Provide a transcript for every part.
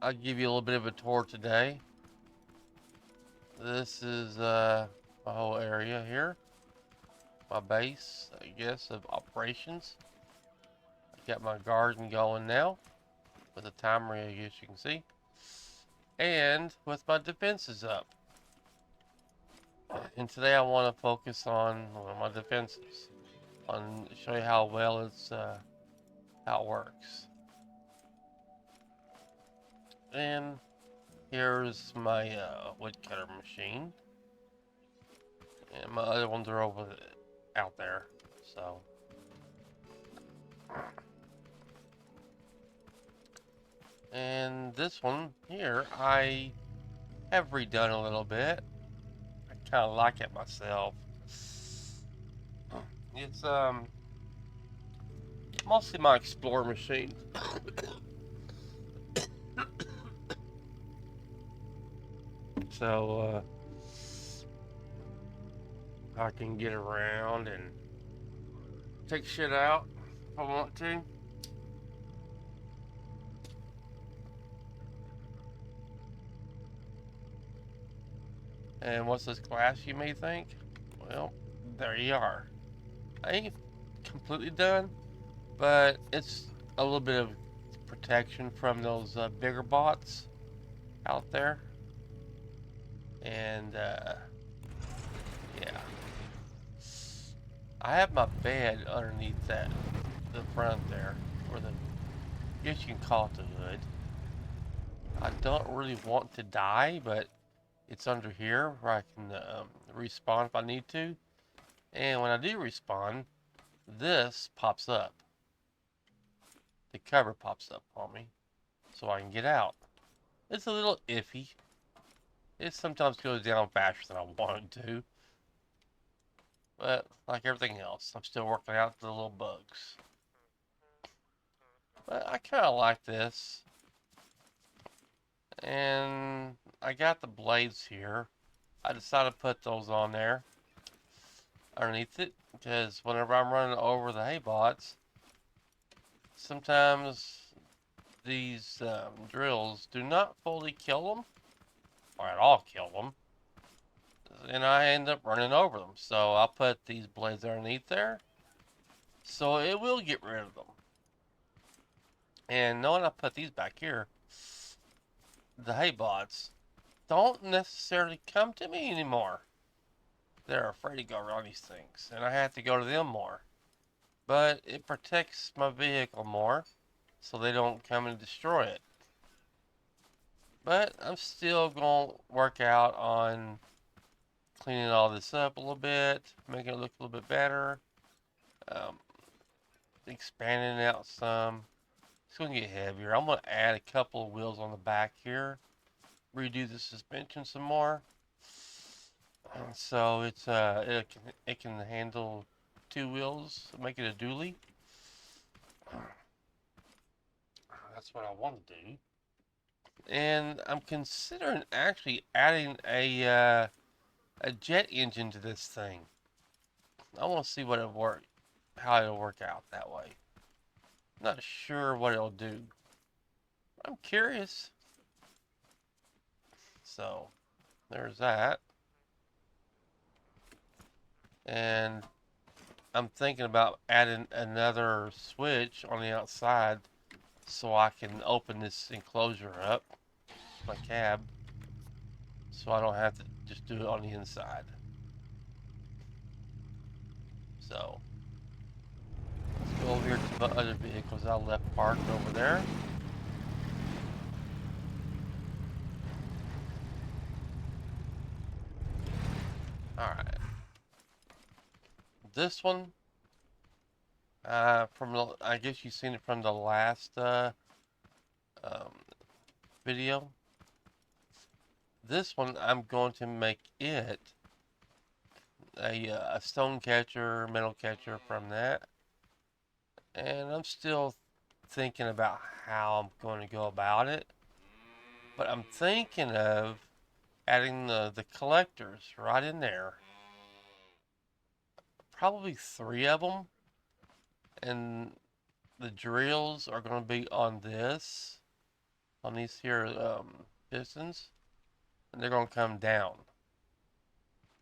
I'll give you a little bit of a tour today. This is my whole area here, my base, I guess, of operations. I got my garden going now with a timer, I guess you can see, and with my defenses up. And today I want to focus on one of my defenses, on show you how well how it works. And here's my woodcutter machine, and my other ones are out there. So, and this one here, I have redone a little bit. I kind of like it myself. It's mostly my Explorer machine, so I can get around and take shit out if I want to. And what's this class, you may think? Well, there you are. I ain't completely done, but it's a little bit of protection from those bigger bots out there. And yeah, I have my bed underneath the front there, or I guess you can call it the hood. I don't really want to die, but it's under here where I can respawn if I need to. And when I do respawn, this pops up. The cover pops up on me, so I can get out. It's a little iffy. It sometimes goes down faster than I wanted to. But like everything else, I'm still working out the little bugs. But I kind of like this. And I got the blades here. I decided to put those on there underneath it because whenever I'm running over the hay bots, sometimes these drills do not fully kill them or at all kill them, and I end up running over them. So I'll put these blades underneath there so it will get rid of them. And knowing I put these back here, the hay bots don't necessarily come to me anymore. They're afraid to go around these things, and I have to go to them more. But it protects my vehicle more, so they don't come and destroy it. But I'm still going to work out on cleaning all this up a little bit, making it look a little bit better, um, expanding it out some. It's going to get heavier. I'm going to add a couple of wheels on the back here, redo the suspension some more, and so it can handle two wheels, make it a dually. That's what I want to do. And I'm considering actually adding a jet engine to this thing. I want to see what it'll work, how it'll work out that way. Not sure what it'll do. I'm curious. So there's that. And I'm thinking about adding another switch on the outside so I can open this enclosure up, my cab, so I don't have to just do it on the inside. So let's go over here to the other vehicles I left parked over there. Alright. This one, I guess you've seen it from the last um, video. This one, I'm going to make it a stone catcher, metal catcher from that. And I'm still thinking about how I'm going to go about it. But I'm thinking of adding the collectors right in there. Probably three of them. And the drills are going to be on this. on these here pistons, and they're going to come down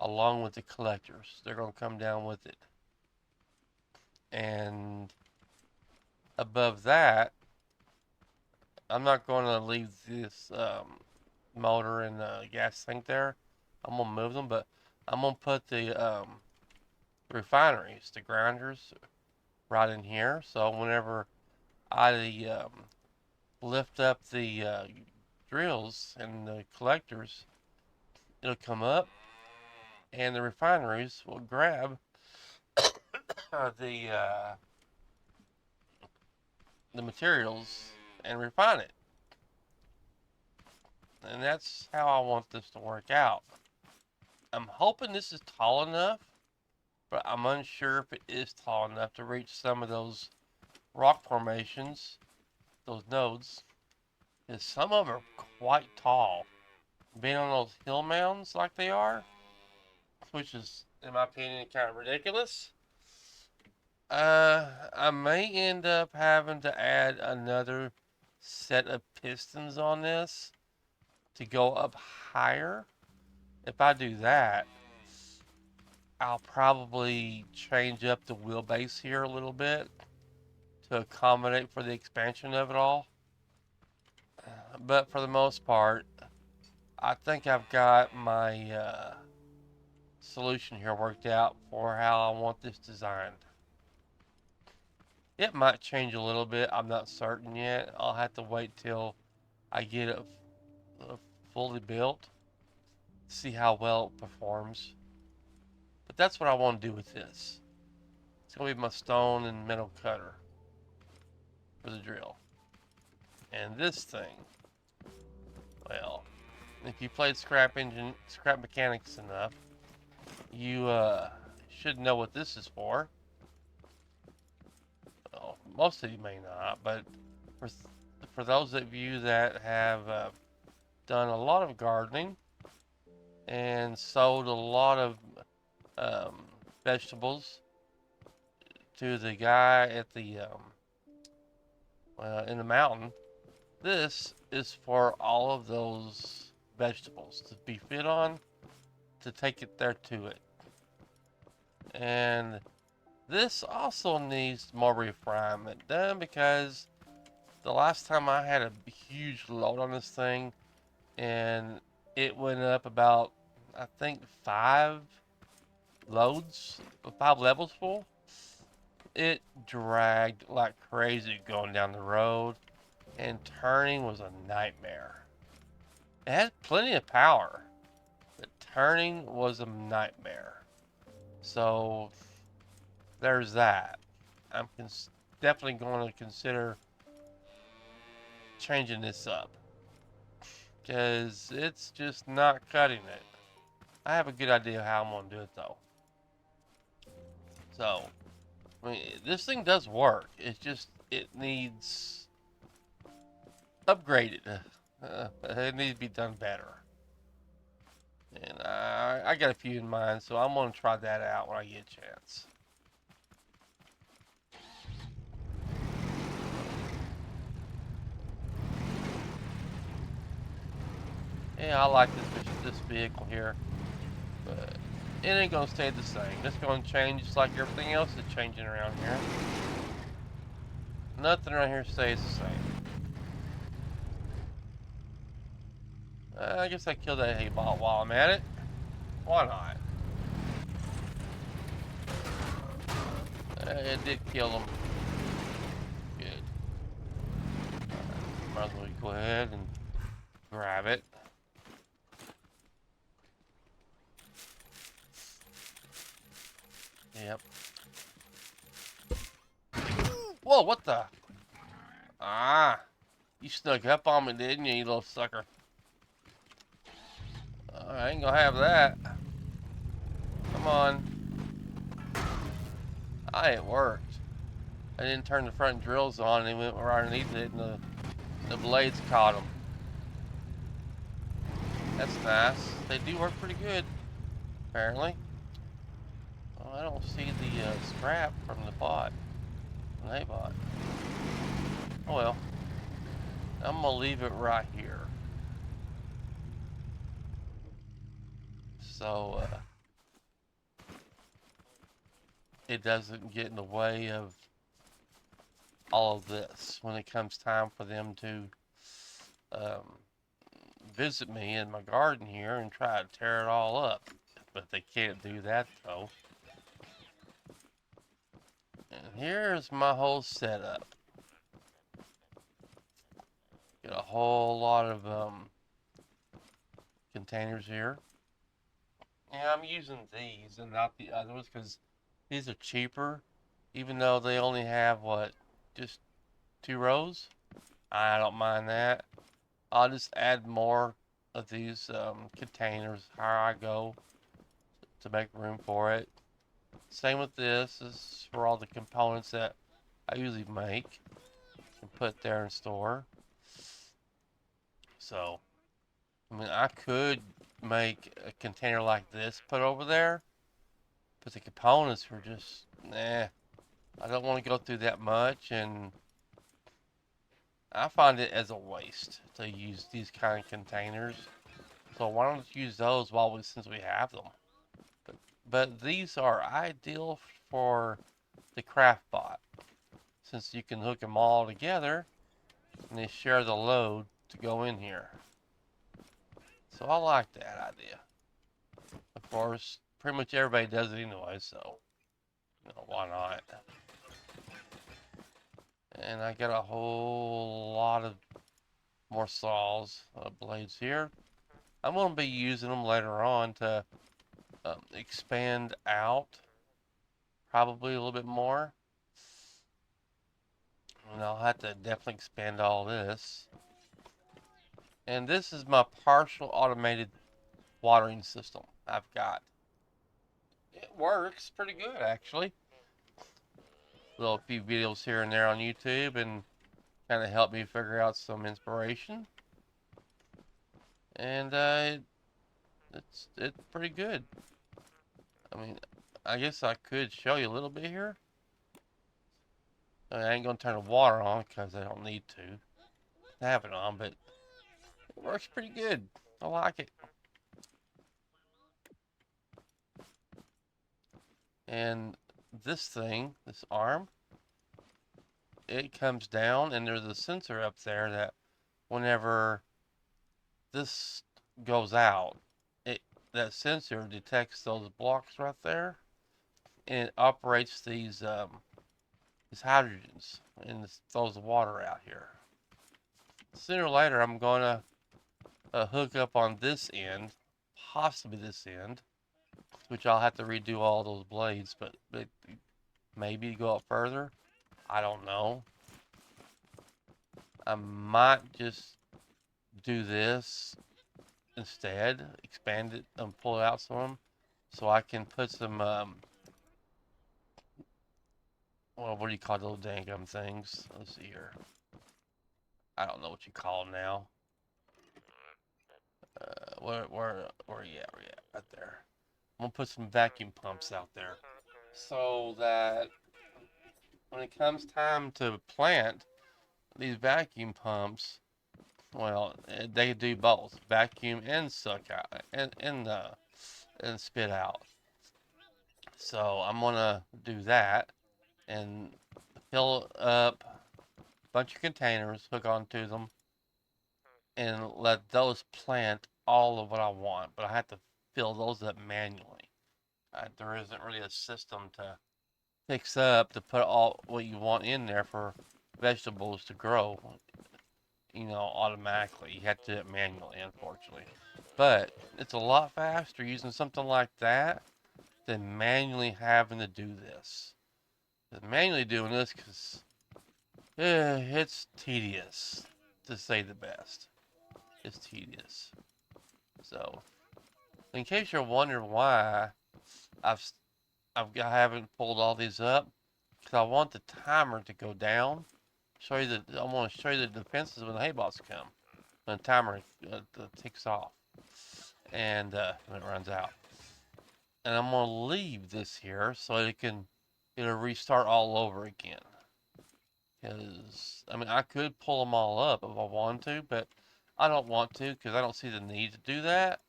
along with the collectors. They're going to come down with it. And above that, I'm not going to leave this motor and gas tank there. I'm going to move them, but I'm going to put the refineries, the grinders, right in here. So whenever I lift up the drills and the collectors, it'll come up, and the refineries will grab the materials and refine it. And that's how I want this to work out. I'm hoping this is tall enough, but I'm unsure if it is tall enough to reach some of those rock formations, those nodes, because some of them are quite tall. Being on those hill mounds like they are, which is, in my opinion, kind of ridiculous. I may end up having to add another set of pistons on this to go up higher. If I do that, I'll probably change up the wheelbase here a little bit to accommodate for the expansion of it all. But for the most part, I think I've got my solution here worked out for how I want this designed. It might change a little bit. I'm not certain yet. I'll have to wait till I get it fully built, see how well it performs. But that's what I want to do with this. It's going to be my stone and metal cutter for the drill. And this thing, well, if you played Scrap Mechanics enough, you should know what this is for. Well, most of you may not, but for those of you that have done a lot of gardening and sowed a lot of vegetables to the guy at the in the mountain, this is for all of those vegetables to be fit on, to take it there to it. And this also needs more refinement done, because the last time I had a huge load on this thing and it went up about, I think, 5 levels full, it dragged like crazy going down the road, and turning was a nightmare. It had plenty of power, but turning was a nightmare. So there's that. I'm definitely going to consider changing this up, because it's just not cutting it. I have a good idea how I'm going to do it though. So, I mean, this thing does work. It's just, it needs upgraded. It needs to be done better. And I got a few in mind, so I'm going to try that out when I get a chance. Yeah, I like this vehicle here, but it ain't gonna stay the same. It's gonna change just like everything else is changing around here. Nothing around here stays the same. I guess I killed that hay ball while I'm at it. Why not? It did kill them. Good. Might as well go ahead and grab it. Yep. Whoa, what the? Ah, you snuck up on me, didn't you, you little sucker? I ain't gonna have that. Come on. Ah, it worked. I didn't turn the front drills on, and they went right underneath it, and the blades caught them. That's nice. They do work pretty good, apparently. Oh, I don't see the scrap from the bot. From the bot. Oh well. I'm gonna leave it right here. So it doesn't get in the way of all of this when it comes time for them to um, visit me in my garden here and try to tear it all up. But they can't do that though. And here's my whole setup. Got a whole lot of containers here. Yeah, I'm using these and not the others because these are cheaper, even though they only have what, just 2 rows. I don't mind that. I'll just add more of these containers how I go to make room for it. Same with this. This is for all the components that I usually make and put there and store. So, I mean, I could make a container like this put over there, but the components were just, nah. I don't want to go through that much, and I find it as a waste to use these kind of containers. So why don't we use those since we have them? But these are ideal for the craft bot, since you can hook them all together and they share the load to go in here. So I like that idea. Of course, pretty much everybody does it anyway, so why not? And I got a whole lot of more saws, blades here. I'm going to be using them later on to expand out probably a little bit more. And I'll have to definitely expand all this. And this is my partial automated watering system I've got. It works pretty good actually. Little few videos here and there on YouTube and kind of help me figure out some inspiration. And it's pretty good. I mean, I guess I could show you a little bit here. I ain't gonna turn the water on because I don't need to have it on, but it works pretty good. I like it. And this thing, this arm, it comes down and there's a sensor up there that whenever this goes out, that sensor detects those blocks right there and it operates these hydrogens and throws the water out here. Sooner or later, I'm gonna hook up on this end, possibly this end, which I'll have to redo all those blades, but maybe go up further. I don't know. I might just do this instead, expand it and pull it out some, so I can put some well, what do you call those dang things? Let's see here. I don't know what you call them now. Where you at? Where you at? Right there. I'm gonna put some vacuum pumps out there, so that when it comes time to plant, these vacuum pumps, well, they do both vacuum and suck out and spit out. So I'm gonna do that and fill up a bunch of containers, hook onto them, and let those plant all of what I want. But I have to fill those up manually. There isn't really a system to fix up to put all what you want in there for vegetables to grow, automatically. You have to do it manually, unfortunately. But it's a lot faster using something like that than manually having to do this. Manually doing this because it's tedious, to say the best. It's tedious. So, in case you're wondering why I've I haven't pulled all these up, because I want the timer to go down. I want to show you the defenses when the hay bots come. When the timer ticks off and when it runs out. And I'm going to leave this here so it'll restart all over again. Because, I mean, I could pull them all up if I wanted to, but I don't want to because I don't see the need to do that.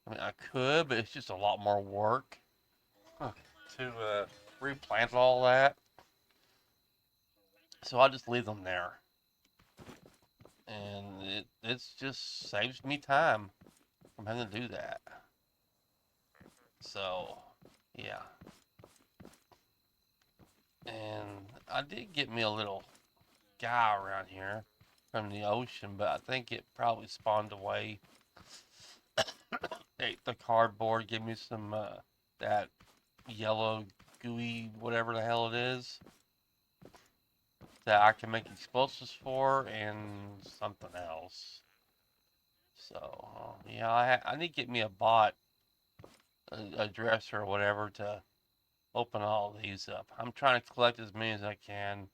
I mean, I could, but it's just a lot more work to replant all that. So I just leave them there. And it's just saves me time from having to do that. So, yeah. And I did get me a little guy around here from the ocean, but I think it probably spawned away. Ate the cardboard, gave me some that yellow gooey whatever the hell it is that I can make explosives for, and something else. So yeah, I need to get me a bot, a dresser or whatever to open all these up. I'm trying to collect as many as I can,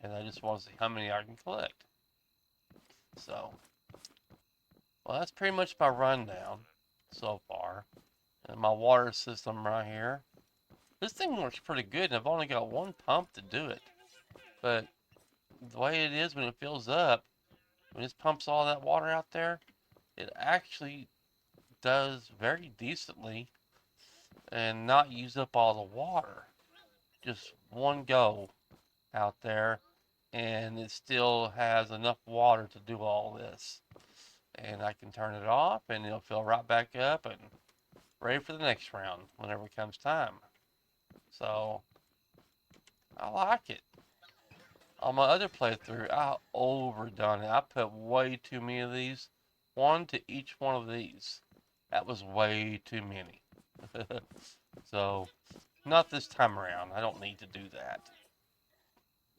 and I just want to see how many I can collect. So, well, that's pretty much my rundown so far. And my water system right here. This thing works pretty good, and I've only got one pump to do it. But the way it is when it fills up, when it pumps all that water out there, it actually does very decently and not use up all the water. Just one go out there, and it still has enough water to do all this. And I can turn it off, and it'll fill right back up and ready for the next round whenever it comes time. So I like it. On my other playthrough, I overdone it. I put way too many of these. One to each one of these. That was way too many. So, not this time around. I don't need to do that.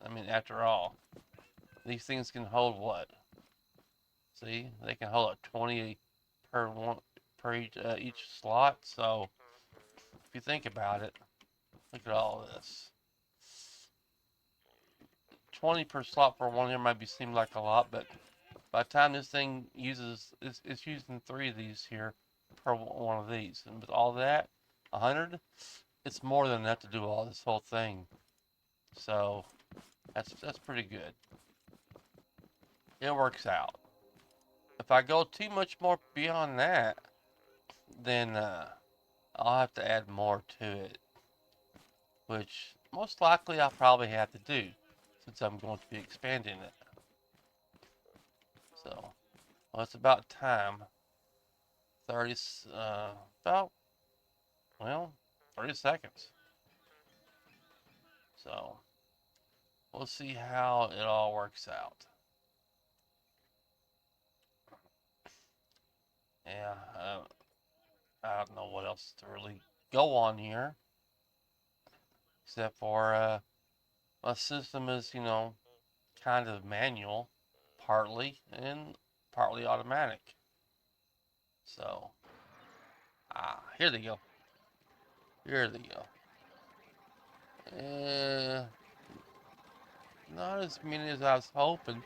I mean, after all, these things can hold what? See, they can hold a 20 per one per each slot. So, if you think about it, look at all this. 20 per slot for one here might be seem like a lot, but by the time this thing uses, it's using 3 of these here per one of these, and with all that, 100, it's more than enough to do all this whole thing. So that's pretty good. It works out. If I go too much more beyond that, then I'll have to add more to it, which most likely I'll probably have to do since I'm going to be expanding it. So, well, it's about time. 30, about, well, 30 seconds. So, we'll see how it all works out. Yeah, I don't know what else to really go on here, except for my system is, kind of manual, partly, and partly automatic. So, here they go. Here they go. Not as many as I was hoping,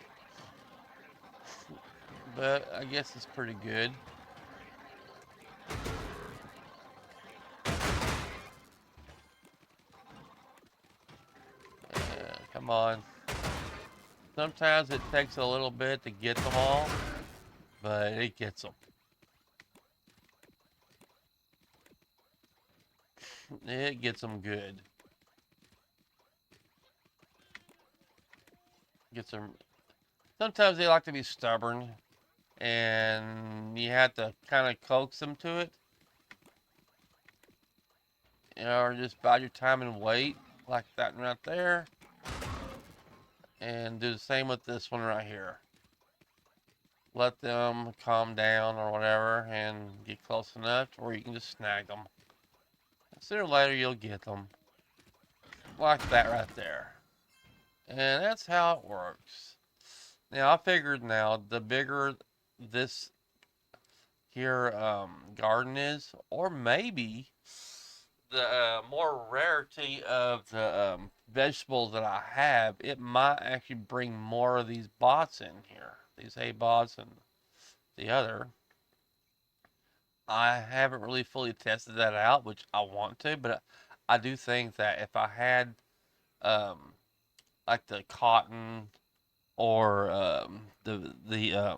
but I guess it's pretty good. Come on. Sometimes it takes a little bit to get them all, but it gets them. It gets them good. Gets them. Sometimes they like to be stubborn, and you have to kind of coax them to it, or just bide your time and wait, like that right there, and do the same with this one right here. Let them calm down or whatever, and get close enough to where you can just snag them. Sooner or later, you'll get them, like that right there, and that's how it works. Now I figured now the bigger this here garden is, or maybe the more rarity of the vegetables that I have, it might actually bring more of these bots in here. These hay bots and the other. I haven't really fully tested that out, which I want to, but I do think that if I had um, like the cotton or the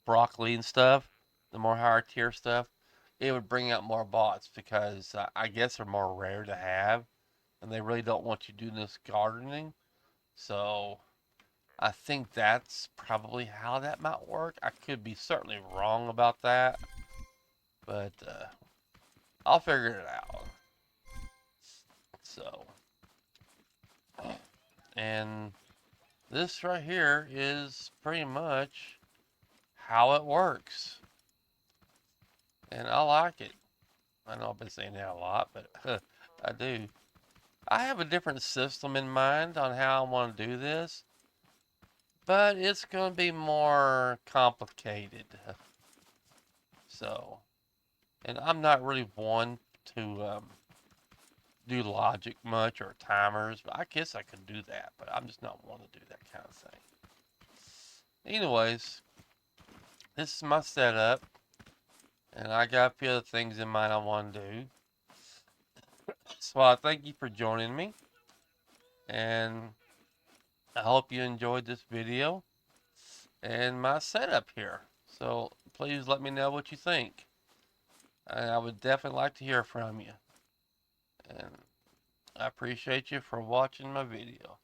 broccoli and stuff, the more higher tier stuff, it would bring out more bots because I guess they're more rare to have, and they really don't want you doing this gardening. So I think that's probably how that might work. I could be certainly wrong about that, but I'll figure it out. So, and this right here is pretty much how it works, and I like it. I know I've been saying that a lot, but I do. I have a different system in mind on how I want to do this, but it's going to be more complicated. So, and I'm not really one to do logic much or timers, but I guess I could do that, but I'm just not one to do that kind of thing. Anyways, this is my setup, and I got a few other things in mind I want to do. So I thank you for joining me, and I hope you enjoyed this video and my setup here. So please let me know what you think. And I would definitely like to hear from you. And I appreciate you for watching my video.